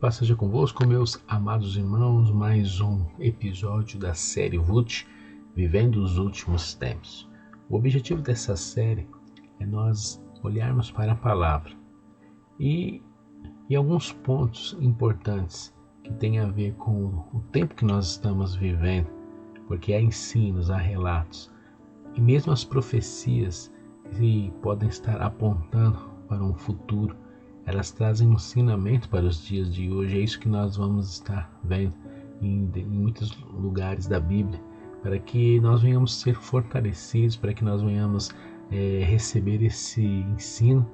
Paz seja convosco, meus amados irmãos, mais um episódio da série VUT, Vivendo os Últimos Tempos. O objetivo dessa série é nós olharmos para a palavra e alguns pontos importantes que têm a ver com o tempo que nós estamos vivendo, porque há ensinos, há relatos e mesmo as profecias que podem estar apontando para um futuro, elas trazem um ensinamento para os dias de hoje. É isso que nós vamos estar vendo em muitos lugares da Bíblia, para que nós venhamos ser fortalecidos, para que nós venhamos receber esse ensino,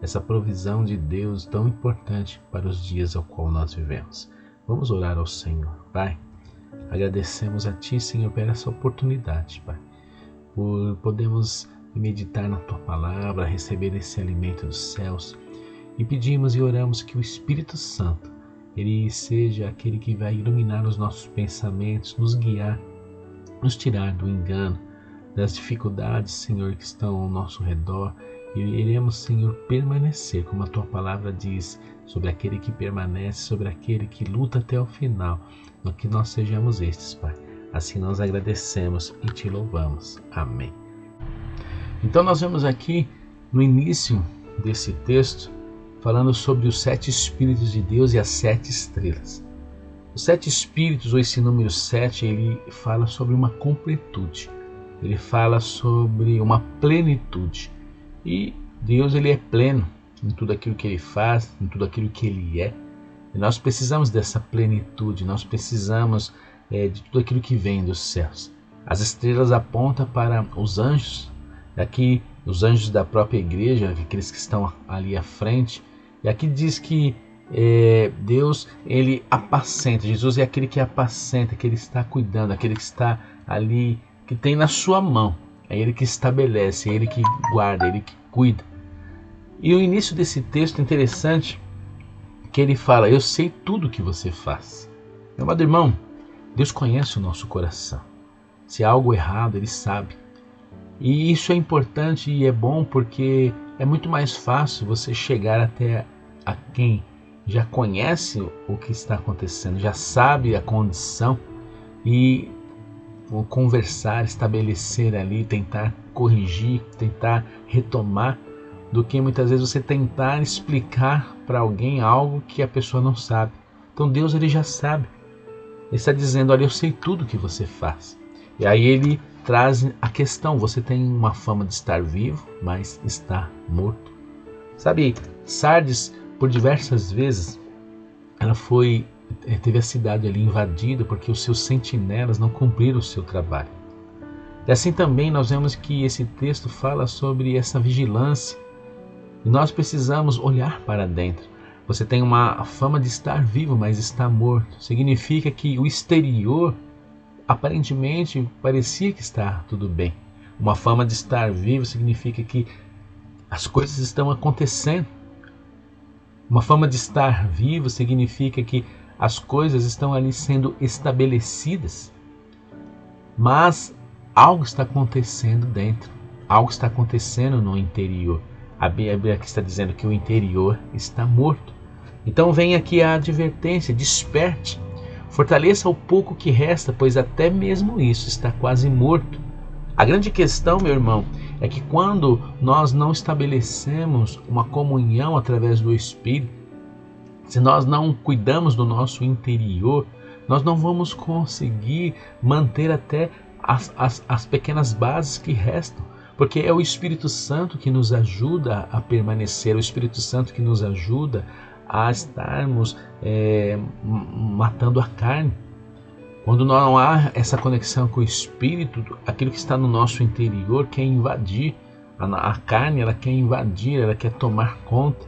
essa provisão de Deus tão importante para os dias ao qual nós vivemos. Vamos orar ao Senhor. Pai, agradecemos a Ti, Senhor, por essa oportunidade, Pai, por podermos meditar na Tua palavra, receber esse alimento dos céus. E pedimos e oramos que o Espírito Santo, Ele seja aquele que vai iluminar os nossos pensamentos, nos guiar, nos tirar do engano, das dificuldades, Senhor, que estão ao nosso redor. E iremos, Senhor, permanecer, como a Tua palavra diz, sobre aquele que permanece, sobre aquele que luta até o final. Que nós sejamos estes, Pai. Assim nós agradecemos e Te louvamos. Amém. Então nós vemos aqui no início desse texto, falando sobre os 7 Espíritos de Deus e as 7 estrelas. Os 7 Espíritos, ou esse número 7, ele fala sobre uma completude. Ele fala sobre uma plenitude. E Deus, ele é pleno em tudo aquilo que Ele faz, em tudo aquilo que Ele é. E nós precisamos dessa plenitude, nós precisamos de tudo aquilo que vem dos céus. As estrelas apontam para os anjos, aqui os anjos da própria igreja, aqueles que estão ali à frente. E aqui diz que Deus, Ele apacenta. Jesus é aquele que apacenta, que Ele está cuidando, aquele que está ali, que tem na sua mão. É Ele que estabelece, é Ele que guarda, é Ele que cuida. E o início desse texto é interessante, que Ele fala: eu sei tudo o que você faz. Meu amado irmão, Deus conhece o nosso coração. Se há algo errado, Ele sabe. E isso é importante e é bom, porque é muito mais fácil você chegar até a quem já conhece o que está acontecendo, já sabe a condição, e conversar, estabelecer ali, tentar corrigir, tentar retomar, do que muitas vezes você tentar explicar para alguém algo que a pessoa não sabe. Então Deus, Ele já sabe. Ele está dizendo: olha, eu sei tudo o que você faz. E aí Ele traz a questão: você tem uma fama de estar vivo, mas está morto. Sabe, Sardes, por diversas vezes, ela teve a cidade ali invadida porque os seus sentinelas não cumpriram o seu trabalho. E assim também nós vemos que esse texto fala sobre essa vigilância. E nós precisamos olhar para dentro. Você tem uma fama de estar vivo, mas está morto. Significa que o exterior aparentemente parecia que está tudo bem. Uma fama de estar vivo significa que as coisas estão acontecendo. Uma fama de estar vivo significa que as coisas estão ali sendo estabelecidas. Mas algo está acontecendo dentro. Algo está acontecendo no interior. A Bíblia aqui está dizendo que o interior está morto. Então vem aqui a advertência: desperte. Fortaleça o pouco que resta, pois até mesmo isso está quase morto. A grande questão, meu irmão, é que quando nós não estabelecemos uma comunhão através do Espírito, se nós não cuidamos do nosso interior, nós não vamos conseguir manter até as pequenas bases que restam. Porque é o Espírito Santo que nos ajuda a permanecer, é o Espírito Santo que nos ajuda a estarmos matando a carne. Quando não há essa conexão com o Espírito, aquilo que está no nosso interior quer invadir. A carne, ela quer invadir, ela quer tomar conta.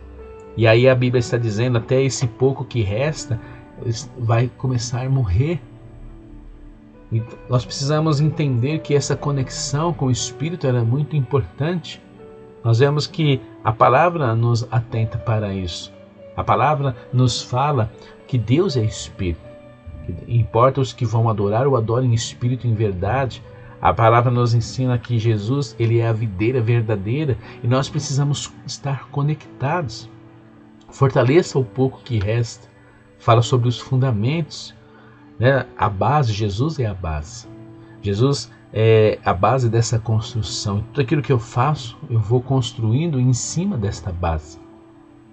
E aí a Bíblia está dizendo: até esse pouco que resta vai começar a morrer. E nós precisamos entender que essa conexão com o Espírito é muito importante. Nós vemos que a palavra nos atenta para isso. A palavra nos fala que Deus é Espírito. Que importa os que vão adorar, o adorem em Espírito e em verdade. A palavra nos ensina que Jesus, Ele é a videira verdadeira e nós precisamos estar conectados. Fortaleça o pouco que resta. fala sobre os fundamentos, né? A base, Jesus é a base. Jesus é a base dessa construção. Tudo aquilo que eu faço, eu vou construindo em cima desta base.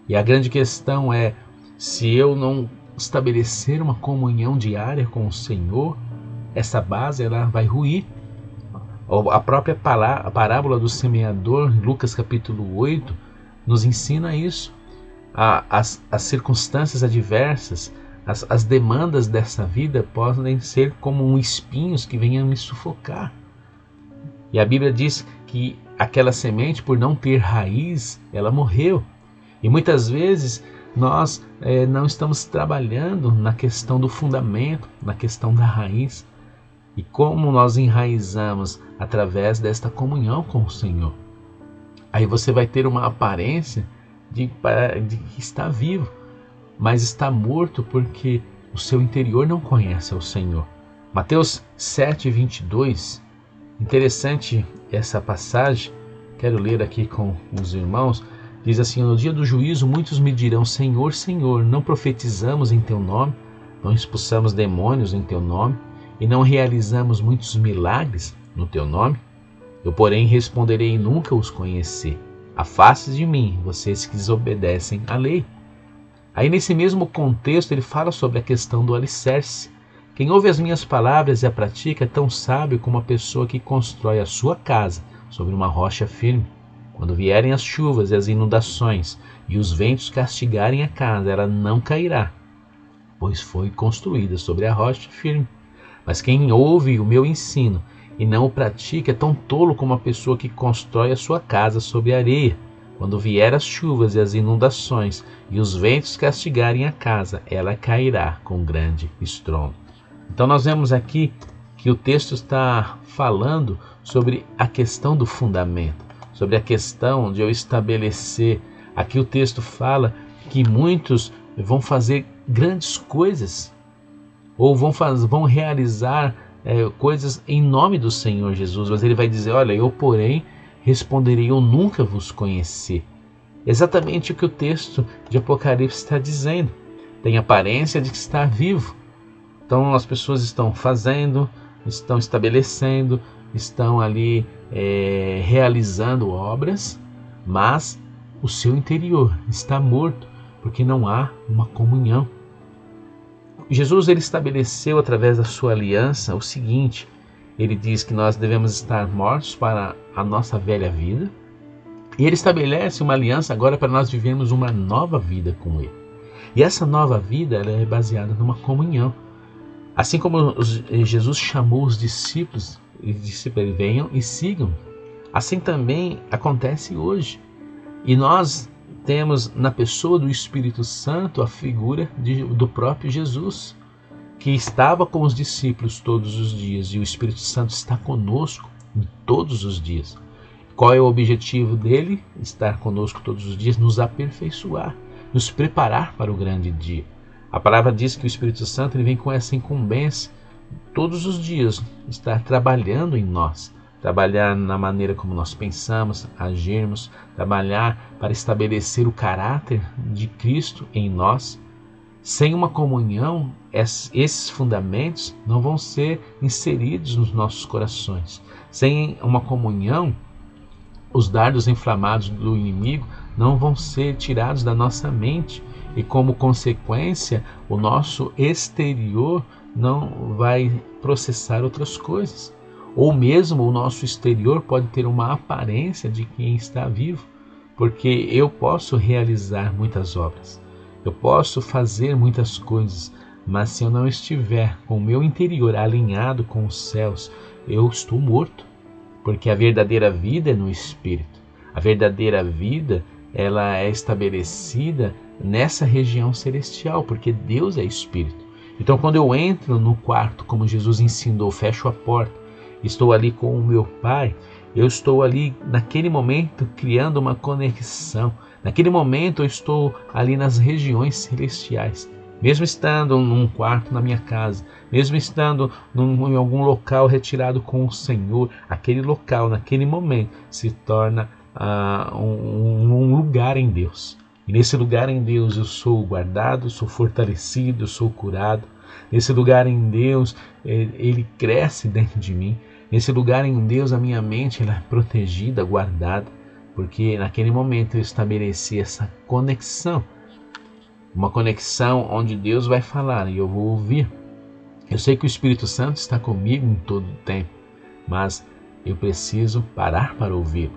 E a grande questão é, se eu não estabelecer uma comunhão diária com o Senhor, essa base ela vai ruir. A própria parábola do semeador, Lucas capítulo 8, nos ensina isso. As circunstâncias adversas, as demandas dessa vida podem ser como espinhos que venham me sufocar. E a Bíblia diz que aquela semente, por não ter raiz, ela morreu. E muitas vezes nós não estamos trabalhando na questão do fundamento, na questão da raiz. E como nós enraizamos através desta comunhão com o Senhor. Aí você vai ter uma aparência de que está vivo, mas está morto porque o seu interior não conhece ao Senhor. Mateus 7:22, interessante essa passagem, quero ler aqui com os irmãos, diz assim: no dia do juízo muitos me dirão, Senhor, Senhor, não profetizamos em teu nome, não expulsamos demônios em teu nome, e não realizamos muitos milagres no teu nome? Eu, porém, responderei: nunca os conheci. Afaste de mim, vocês que desobedecem à lei. Aí, nesse mesmo contexto, ele fala sobre a questão do alicerce. Quem ouve as minhas palavras e a pratica é tão sábio como a pessoa que constrói a sua casa sobre uma rocha firme. Quando vierem as chuvas e as inundações e os ventos castigarem a casa, ela não cairá, pois foi construída sobre a rocha firme. Mas quem ouve o meu ensino e não o pratica é tão tolo como a pessoa que constrói a sua casa sobre areia. Quando vier as chuvas e as inundações e os ventos castigarem a casa, ela cairá com grande estrondo. Então nós vemos aqui que o texto está falando sobre a questão do fundamento, sobre a questão de eu estabelecer. Aqui o texto fala que muitos vão fazer grandes coisas, ou vão realizar coisas em nome do Senhor Jesus, mas ele vai dizer, olha, eu porém responderei, eu nunca vos conheci. Exatamente o que o texto de Apocalipse está dizendo. Tem aparência de que está vivo. Então as pessoas estão fazendo, estão estabelecendo, estão ali realizando obras, mas o seu interior está morto, porque não há uma comunhão. Jesus ele estabeleceu através da sua aliança o seguinte: ele diz que nós devemos estar mortos para a nossa velha vida, e ele estabelece uma aliança agora para nós vivermos uma nova vida com ele. E essa nova vida ela é baseada numa comunhão. Assim como Jesus chamou os discípulos, ele disse para eles: venham e sigam. Assim também acontece hoje. E nós temos na pessoa do Espírito Santo a figura do próprio Jesus, que estava com os discípulos todos os dias, e o Espírito Santo está conosco todos os dias. Qual é o objetivo dele? Estar conosco todos os dias, nos aperfeiçoar, nos preparar para o grande dia. A palavra diz que o Espírito Santo ele vem com essa incumbência todos os dias, estar trabalhando em nós, trabalhar na maneira como nós pensamos, agirmos, trabalhar para estabelecer o caráter de Cristo em nós. Sem uma comunhão, esses fundamentos não vão ser inseridos nos nossos corações. Sem uma comunhão, os dardos inflamados do inimigo não vão ser tirados da nossa mente. E como consequência, o nosso exterior não vai processar outras coisas. Ou mesmo o nosso exterior pode ter uma aparência de quem está vivo, porque eu posso realizar muitas obras, eu posso fazer muitas coisas, mas se eu não estiver com o meu interior alinhado com os céus, eu estou morto, porque a verdadeira vida é no Espírito. A verdadeira vida ela é estabelecida nessa região celestial, porque Deus é Espírito. Então quando eu entro no quarto, como Jesus ensinou, fecho a porta, estou ali com o meu Pai, eu estou ali naquele momento criando uma conexão. Naquele momento eu estou ali nas regiões celestiais. Mesmo estando num quarto na minha casa, mesmo estando em algum local retirado com o Senhor, aquele local, naquele momento, se torna um lugar em Deus. E nesse lugar em Deus eu sou guardado, eu sou fortalecido, eu sou curado. Nesse lugar em Deus, Ele cresce dentro de mim. Nesse lugar em Deus, a minha mente ela é protegida, guardada. Porque naquele momento eu estabeleci essa conexão. Uma conexão onde Deus vai falar e eu vou ouvir. Eu sei que o Espírito Santo está comigo em todo o tempo, mas eu preciso parar para ouvir.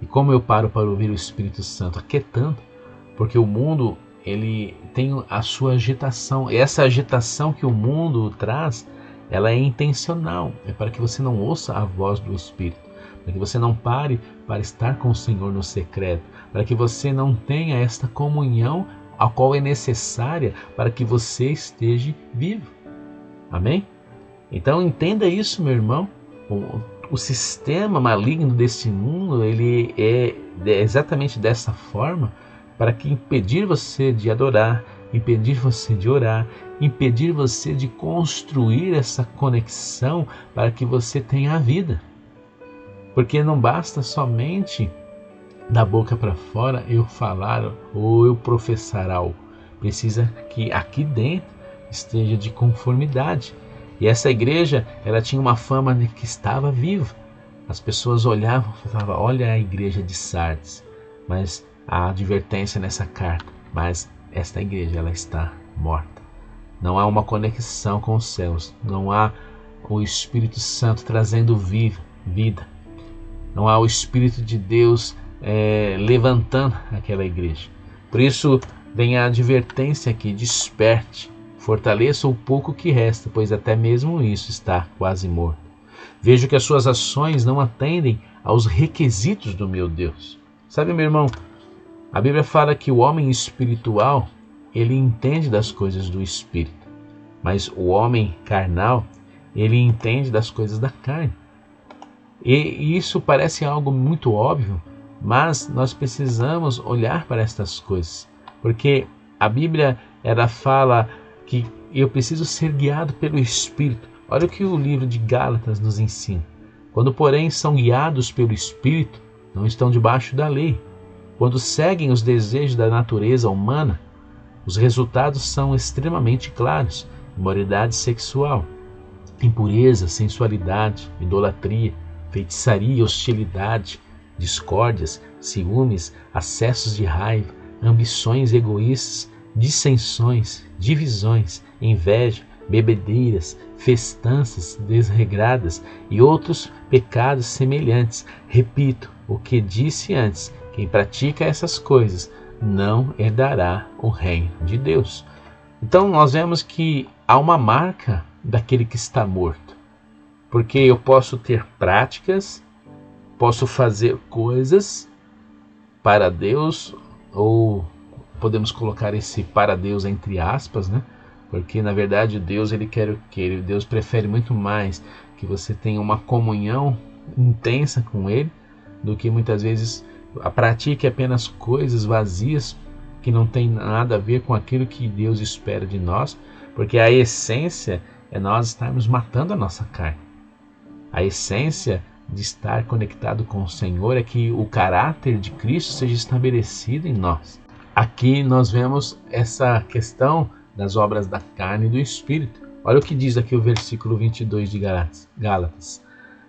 E como eu paro para ouvir o Espírito Santo? Aquietando, porque o mundo ele tem a sua agitação. E essa agitação que o mundo traz, ela é intencional. É para que você não ouça a voz do Espírito, para que você não pare para estar com o Senhor no secreto, para que você não tenha esta comunhão a qual é necessária para que você esteja vivo. Amém? Então entenda isso, meu irmão. O sistema maligno desse mundo, ele é exatamente dessa forma, para que impedir você de adorar, impedir você de orar, impedir você de construir essa conexão para que você tenha a vida. Porque não basta somente da boca para fora eu falar ou eu professar algo. Precisa que aqui dentro esteja de conformidade. E essa igreja, ela tinha uma fama de que estava viva. As pessoas olhavam e falavam, olha a igreja de Sardes. Mas a advertência nessa carta, mas esta igreja ela está morta. Não há uma conexão com os céus. Não há o Espírito Santo trazendo vida. Não há o Espírito de Deus levantando aquela igreja. Por isso vem a advertência aqui, desperte, fortaleça o pouco que resta, pois até mesmo isso está quase morto. Vejo que as suas ações não atendem aos requisitos do meu Deus. Sabe, meu irmão, a Bíblia fala que o homem espiritual, ele entende das coisas do Espírito, mas o homem carnal, ele entende das coisas da carne. E isso parece algo muito óbvio, mas nós precisamos olhar para estas coisas, porque a Bíblia ela fala que eu preciso ser guiado pelo Espírito. Olha o que o livro de Gálatas nos ensina. Quando, porém, são guiados pelo Espírito, não estão debaixo da lei. Quando seguem os desejos da natureza humana, os resultados são extremamente claros: imoralidade sexual, impureza, sensualidade, idolatria, feitiçaria, hostilidade, discórdias, ciúmes, acessos de raiva, ambições egoístas, dissensões, divisões, inveja, bebedeiras, festanças desregradas e outros pecados semelhantes. Repito o que disse antes: quem pratica essas coisas não herdará o reino de Deus. Então nós vemos que há uma marca daquele que está morto, porque eu posso ter práticas, posso fazer coisas para Deus, ou podemos colocar esse para Deus entre aspas, né? Porque na verdade Deus ele quer o quê? Deus prefere muito mais que você tenha uma comunhão intensa com Ele do que muitas vezes pratique apenas coisas vazias que não tem nada a ver com aquilo que Deus espera de nós, porque a essência é nós estarmos matando a nossa carne. A essência de estar conectado com o Senhor é que o caráter de Cristo seja estabelecido em nós. Aqui nós vemos essa questão das obras da carne e do Espírito. Olha o que diz aqui o versículo 22 de Gálatas.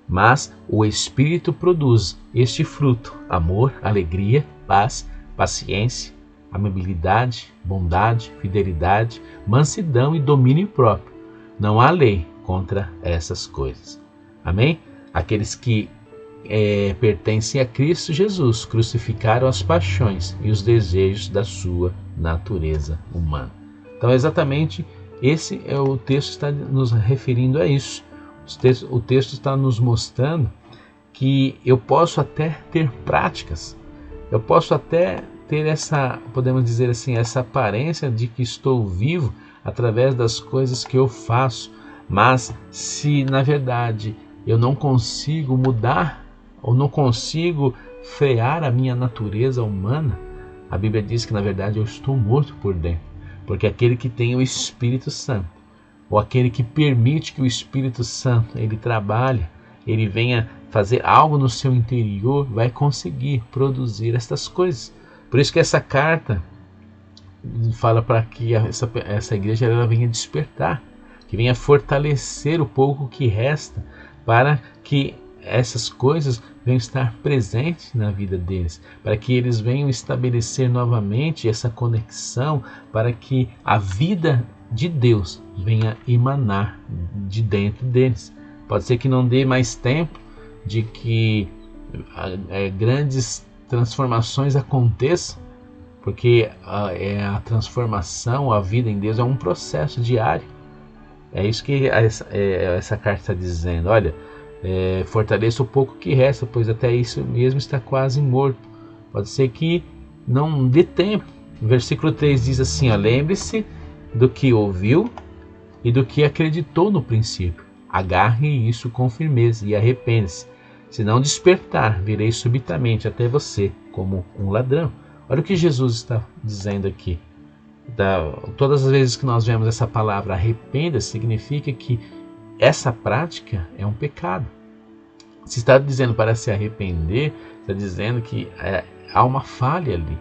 Mas o Espírito produz este fruto: amor, alegria, paz, paciência, amabilidade, bondade, fidelidade, mansidão e domínio próprio. Não há lei contra essas coisas. Amém? Aqueles que pertencem a Cristo Jesus crucificaram as paixões e os desejos da sua natureza humana. Então exatamente esse é o texto está nos referindo a isso. O texto está nos mostrando que eu posso até ter práticas, eu posso até ter essa, podemos dizer assim, essa aparência de que estou vivo através das coisas que eu faço, mas se na verdade eu não consigo mudar ou não consigo frear a minha natureza humana, a Bíblia diz que na verdade eu estou morto por dentro, porque aquele que tem o Espírito Santo, ou aquele que permite que o Espírito Santo ele trabalhe, ele venha fazer algo no seu interior, vai conseguir produzir estas coisas. Por isso que essa carta fala para que essa igreja ela venha despertar, que venha fortalecer o pouco que resta, para que essas coisas venham estar presentes na vida deles, para que eles venham estabelecer novamente essa conexão, para que a vida de Deus venha emanar de dentro deles. Pode ser que não dê mais tempo de que grandes transformações aconteçam, porque a transformação, a vida em Deus é um processo diário. É isso que essa carta está dizendo. Olha, fortaleça o pouco que resta, pois até isso mesmo está quase morto. Pode ser que não dê tempo. O versículo 3 diz assim: lembre-se do que ouviu e do que acreditou no princípio. Agarre isso com firmeza e arrependa-se. Se não despertar, virei subitamente até você como um ladrão. Olha o que Jesus está dizendo aqui. Todas as vezes que nós vemos essa palavra arrependa, significa que essa prática é um pecado. Se está dizendo para se arrepender, está dizendo que há uma falha ali.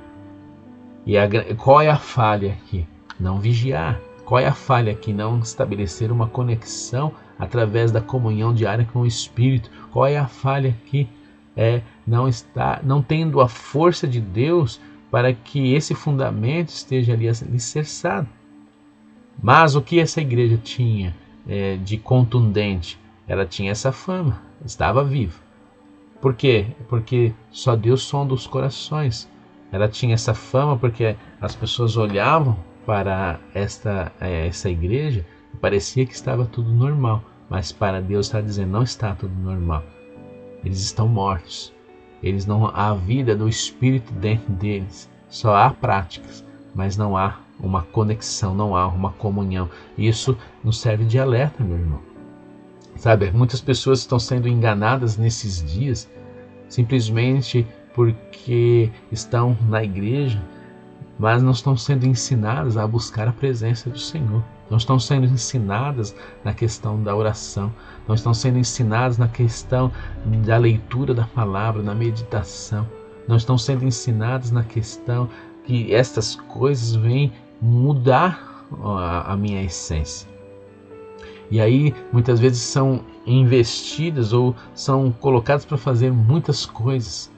E qual é a falha aqui? Não vigiar. Qual é a falha aqui? Não estabelecer uma conexão através da comunhão diária com o Espírito. Qual é a falha aqui? Não tendo a força de Deus para que esse fundamento esteja ali alicerçado. Mas o que essa igreja tinha de contundente? Ela tinha essa fama, estava viva. Por quê? Porque só Deus sonda os corações. Ela tinha essa fama porque as pessoas olhavam para essa igreja e parecia que estava tudo normal. Mas para Deus está dizendo, não está tudo normal. Eles estão mortos. Eles não há vida do Espírito dentro deles. Só há práticas, mas não há uma conexão, não há uma comunhão. Isso nos serve de alerta, meu irmão. Sabe, muitas pessoas estão sendo enganadas nesses dias, simplesmente porque estão na igreja, mas não estão sendo ensinadas a buscar a presença do Senhor. Não estão sendo ensinadas na questão da oração, não estão sendo ensinadas na questão da leitura da palavra, na meditação, não estão sendo ensinadas na questão que estas coisas vêm mudar a minha essência. E aí muitas vezes são investidas ou são colocadas para fazer muitas coisas.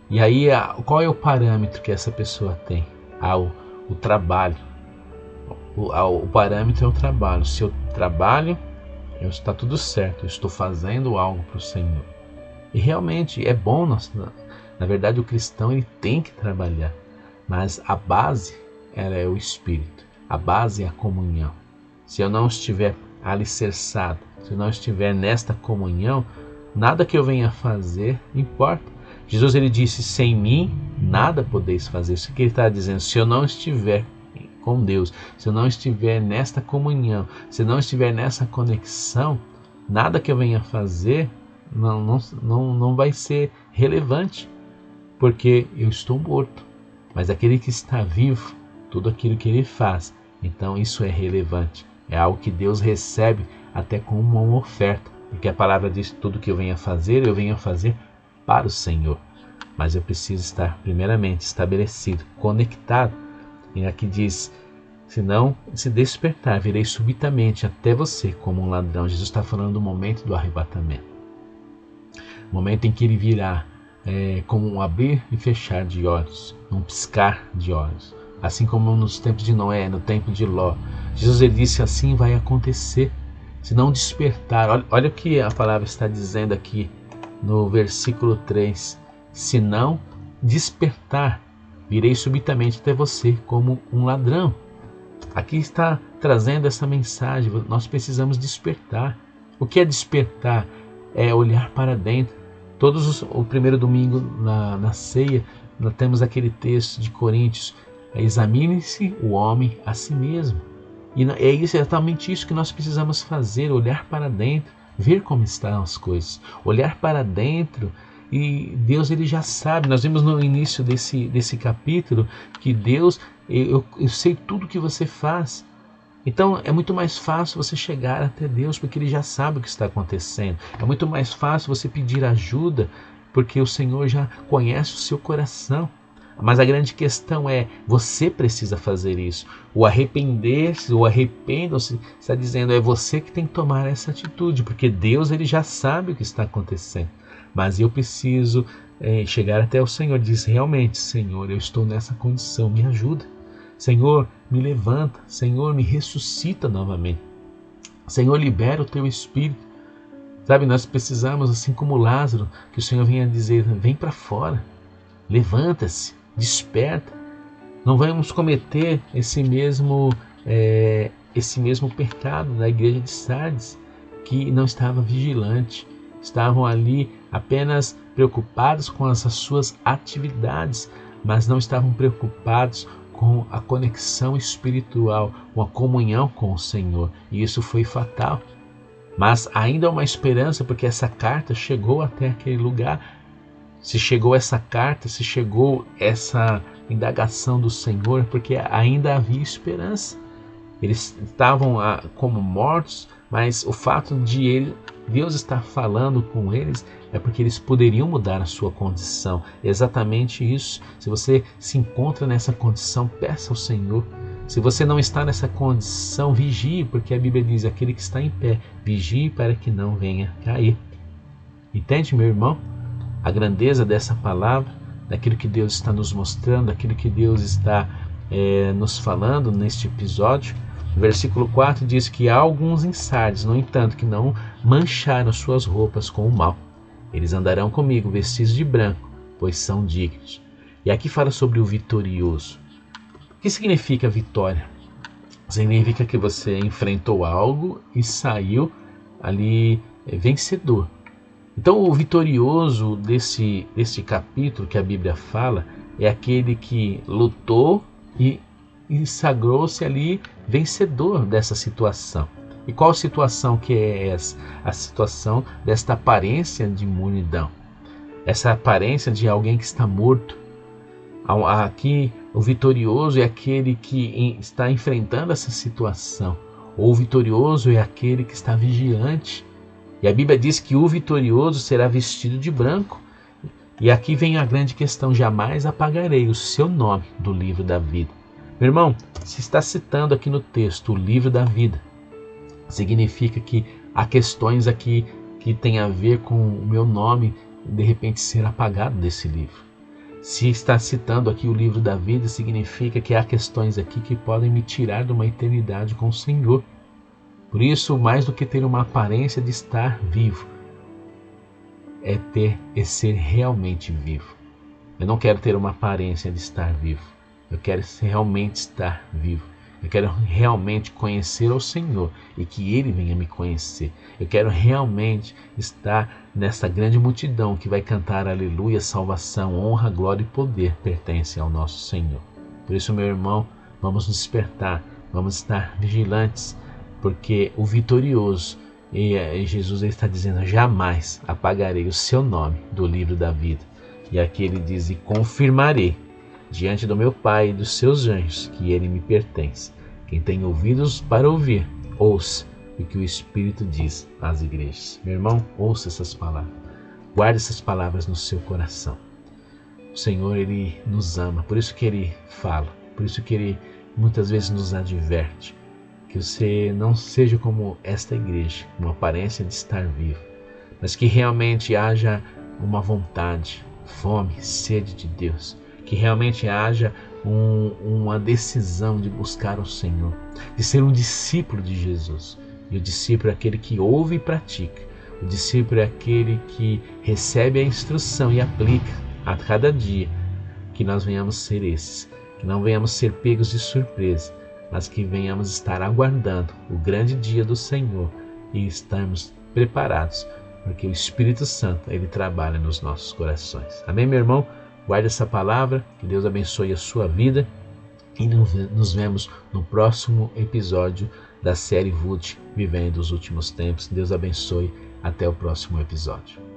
E aí qual é o parâmetro que essa pessoa tem? O trabalho. O parâmetro é o trabalho. Se eu trabalho, está tudo certo, eu estou fazendo algo para o Senhor. E realmente é bom, na verdade o cristão ele tem que trabalhar, mas a base é o Espírito, a base é a comunhão. Se eu não estiver alicerçado, se eu não estiver nesta comunhão, nada que eu venha fazer importa. Jesus ele disse, sem mim nada podeis fazer. Isso que ele está dizendo, se eu não estiver com Deus, se eu não estiver nesta comunhão, se eu não estiver nessa conexão, nada que eu venha fazer não vai ser relevante, porque eu estou morto. Mas aquele que está vivo, tudo aquilo que ele faz, então isso é relevante, é algo que Deus recebe até como uma oferta, porque a palavra diz, tudo que eu venha fazer para o Senhor. Mas eu preciso estar primeiramente estabelecido, conectado. E aqui diz, se não se despertar, virei subitamente até você como um ladrão. Jesus está falando do momento do arrebatamento. O momento em que ele virá como um abrir e fechar de olhos, um piscar de olhos. Assim como nos tempos de Noé, no tempo de Ló. Jesus ele disse, assim vai acontecer. Se não despertar, olha o que a palavra está dizendo aqui no versículo 3. Se não despertar, virei subitamente até você como um ladrão. Aqui está trazendo essa mensagem. Nós precisamos despertar. O que é despertar? É olhar para dentro. O primeiro domingo na ceia, nós temos aquele texto de Coríntios. Examine-se o homem a si mesmo. E é exatamente isso que nós precisamos fazer. Olhar para dentro. Ver como estão as coisas. Olhar para dentro. E Deus ele já sabe, nós vimos no início desse capítulo que Deus, eu sei tudo que você faz. Então é muito mais fácil você chegar até Deus porque Ele já sabe o que está acontecendo. É muito mais fácil você pedir ajuda porque o Senhor já conhece o seu coração. Mas a grande questão é, você precisa fazer isso. O arrepender-se, o arrependam-se, está dizendo, é você que tem que tomar essa atitude, porque Deus ele já sabe o que está acontecendo. Mas eu preciso chegar até o Senhor e dizer, realmente, Senhor, eu estou nessa condição, me ajuda. Senhor, me levanta. Senhor, me ressuscita novamente. Senhor, libera o teu Espírito. Sabe, nós precisamos, assim como Lázaro, que o Senhor venha dizer, vem para fora, levanta-se, desperta. Não vamos cometer esse mesmo pecado da igreja de Sardes, que não estava vigilante, estavam ali apenas preocupados com as suas atividades, mas não estavam preocupados com a conexão espiritual, com a comunhão com o Senhor, e isso foi fatal. Mas ainda há uma esperança, porque essa carta chegou até aquele lugar. Se chegou essa carta, se chegou essa indagação do Senhor, porque ainda havia esperança. Eles estavam como mortos, mas o fato de Deus estar falando com eles é porque eles poderiam mudar a sua condição. É exatamente isso. Se você se encontra nessa condição, peça ao Senhor. Se você não está nessa condição, vigie, porque a Bíblia diz, aquele que está em pé, vigie para que não venha cair. Entende, meu irmão? A grandeza dessa palavra, daquilo que Deus está nos mostrando, daquilo que Deus está nos falando neste episódio. O versículo 4 diz que há alguns em Sardes, no entanto, que não mancharam suas roupas com o mal. Eles andarão comigo vestidos de branco, pois são dignos. E aqui fala sobre o vitorioso. O que significa vitória? Significa que você enfrentou algo e saiu ali vencedor. Então o vitorioso desse capítulo que a Bíblia fala é aquele que lutou e sagrou-se ali vencedor dessa situação. E qual situação que é essa? A situação desta aparência de imunidão. Essa aparência de alguém que está morto. Aqui o vitorioso é aquele que está enfrentando essa situação. O vitorioso é aquele que está vigilante. E a Bíblia diz que o vitorioso será vestido de branco. E aqui vem a grande questão, jamais apagarei o seu nome do livro da vida. Meu irmão, se está citando aqui no texto o livro da vida, significa que há questões aqui que tem a ver com o meu nome de repente ser apagado desse livro. Se está citando aqui o livro da vida, significa que há questões aqui que podem me tirar de uma eternidade com o Senhor. Por isso, mais do que ter uma aparência de estar vivo, é ser realmente vivo. Eu não quero ter uma aparência de estar vivo. Eu quero realmente estar vivo. Eu quero realmente conhecer o Senhor e que Ele venha me conhecer. Eu quero realmente estar nessa grande multidão que vai cantar aleluia, salvação, honra, glória e poder pertencem ao nosso Senhor. Por isso, meu irmão, vamos nos despertar, vamos estar vigilantes, porque o vitorioso, e Jesus está dizendo, jamais apagarei o seu nome do livro da vida. E aqui ele diz, e confirmarei diante do meu Pai e dos seus anjos que ele me pertence. Quem tem ouvidos para ouvir, ouça o que o Espírito diz às igrejas. Meu irmão, ouça essas palavras. Guarde essas palavras no seu coração. O Senhor, Ele nos ama, por isso que Ele fala, por isso que Ele muitas vezes nos adverte. Que você não seja como esta igreja, uma aparência de estar vivo, mas que realmente haja uma vontade, fome, sede de Deus. Que realmente haja uma decisão de buscar o Senhor, de ser um discípulo de Jesus. E o discípulo é aquele que ouve e pratica. O discípulo é aquele que recebe a instrução e aplica a cada dia. Que nós venhamos ser esses, que não venhamos ser pegos de surpresa, mas que venhamos estar aguardando o grande dia do Senhor e estarmos preparados, porque o Espírito Santo, Ele trabalha nos nossos corações. Amém, meu irmão? Guarde essa palavra, que Deus abençoe a sua vida e nos vemos no próximo episódio da série VUT, Vivendo os Últimos Tempos. Deus abençoe, até o próximo episódio.